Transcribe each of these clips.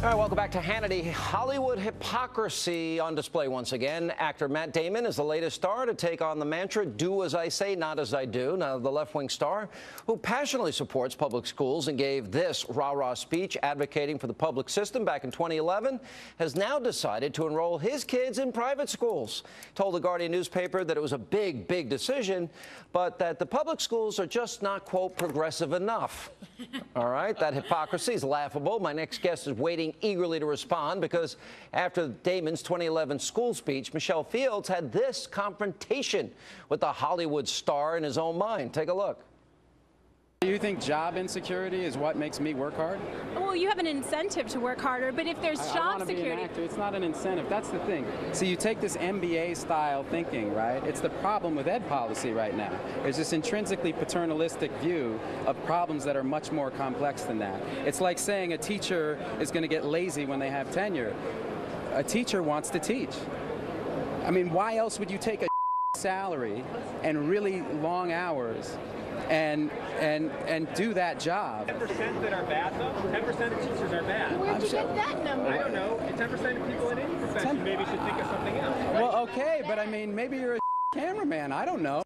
All right, welcome back to Hannity. Hollywood hypocrisy on display once again. Actor Matt Damon is the latest star to take on the mantra, do as I say, not as I do. Now, the left-wing star, who passionately supports public schools and gave this rah-rah speech advocating for the public system back in 2011, has now decided to enroll his kids in private schools. Told the Guardian newspaper that it was a big, big decision, but that the public schools are just not, quote, progressive enough. All right, that hypocrisy is laughable. My next guest is waiting eagerly to respond because after Damon's 2011 school speech, Michelle Fields had this confrontation with the Hollywood star in his own mind. Take a look. Do you think job insecurity is what makes me work hard? Well, you have an incentive to work harder, but if there's job security... Be an actor. It's not an incentive. That's the thing. See, you take this MBA-style thinking, right? It's the problem with ed policy right now. There's this intrinsically paternalistic view of problems that are much more complex than that. It's like saying a teacher is going to get lazy when they have tenure. A teacher wants to teach. I mean, why else would you take a salary and really long hours and do that job? 10% that are bad, though? 10% of teachers are bad. Where'd you get that number? I don't know. 10% of people in any profession maybe should think of something else. Right? Well, okay, but I mean, maybe you're a cameraman. I don't know.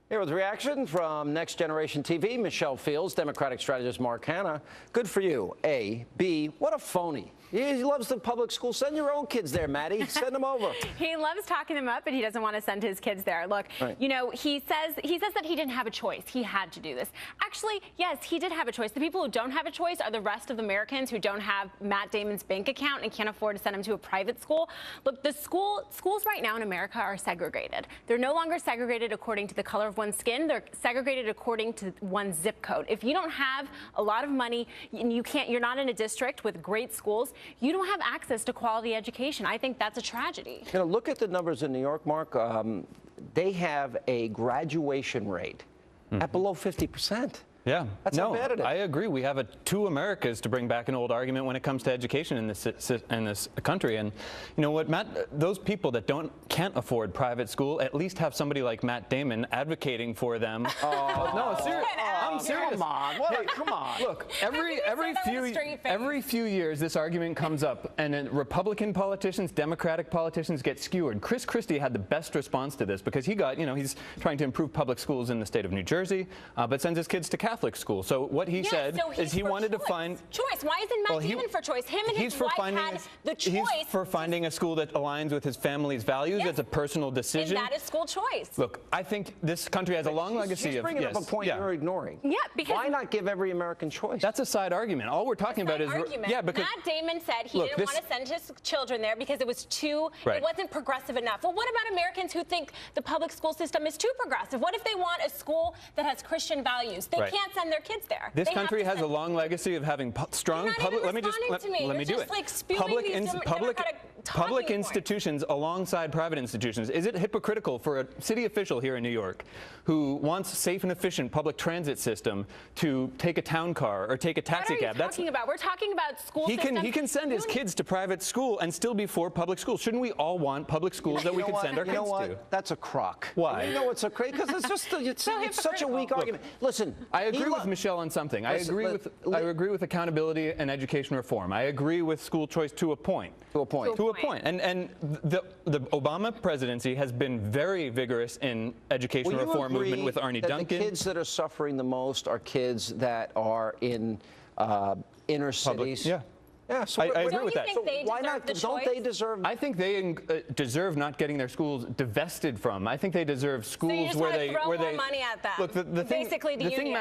Here with reaction from Next Generation TV, Michelle Fields, Democratic strategist Mark Hanna. Good for you. A. B. What a phony. He loves the public school. Send your own kids there, Maddie. Send them over. He loves talking them up, but he doesn't want to send his kids there. Look, right. You know, he says that he didn't have a choice. He had to do this. Actually, yes, he did have a choice. The people who don't have a choice are the rest of Americans who don't have Matt Damon's bank account and can't afford to send him to a private school. Look, the schools right now in America are segregated. They're no longer segregated according to the color of one's skin. They're segregated according to one's zip code. If you don't have a lot of money and you're not in a district with great schools, you don't have access to quality education. I think that's a tragedy. You know, look at the numbers in New York, Mark. They have a graduation rate at below 50%. Yeah, that's no, how bad it is. I agree. We have two Americas, to bring back an old argument when it comes to education in this country. And you know what, Matt? Those people that can't afford private school at least have somebody like Matt Damon advocating for them. Oh, no, seriously, I'm serious. Come on, come on. Look, every few years this argument comes up, and then Republican politicians, Democratic politicians get skewered. Chris Christie had the best response to this because he's trying to improve public schools in the state of New Jersey, but sends his kids to Catholic school. So what he said is he wanted to find choice. Why isn't Matt Damon for choice? Him and his wife had the choice. He's for finding a school that aligns with his family's values. It's a personal decision. And that is school choice. Look, I think this country has a long legacy she's of bringing up a point you're ignoring. Yeah, because why not give every American choice? That's a side argument. All we're talking about is because Matt Damon said he didn't want to send his children there because it was too it wasn't progressive enough. Well, what about Americans who think the public school system is too progressive? What if they want a school that has Christian values? They can't send their kids there. This country has a long legacy of having strong public. Let me do it. Public institutions alongside private institutions. Is it hypocritical for a city official here in New York who wants a safe and efficient public transit system to take a town car or take a taxi cab? What are you talking about? We're talking about school systems. He can send his kids to private school and still be for public schools. Shouldn't we all want public schools that we can send our kids to? That's a crock. Why? You know what's a crock? Because it's such a weak argument. Listen, I agree with Michelle on something. I agree with accountability and education reform. I agree with school choice to a point. To a point. And the Obama presidency has been very vigorous in education reform movement with Arne Duncan. The kids that are suffering the most are kids that are in inner cities. Yeah, so I agree with that. So why not? Don't they deserve? I think they deserve not getting their schools divested from. I think they deserve schools where they throw more money at them. Look, the thing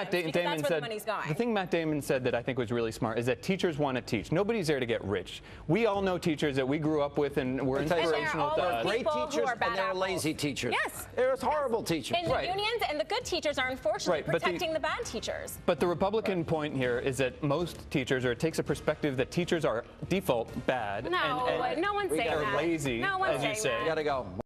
Matt Damon said that I think was really smart is that teachers want to teach. Nobody's there to get rich. We all know teachers that we grew up with and were inspirational to us. Great teachers and there are lazy teachers. Yes, there's horrible teachers. And the unions and the good teachers are unfortunately protecting the bad teachers. But the Republican point here is that most teachers, or it takes a perspective that teachers are default bad. No, no one's saying that. Or lazy, as you say. You gotta go.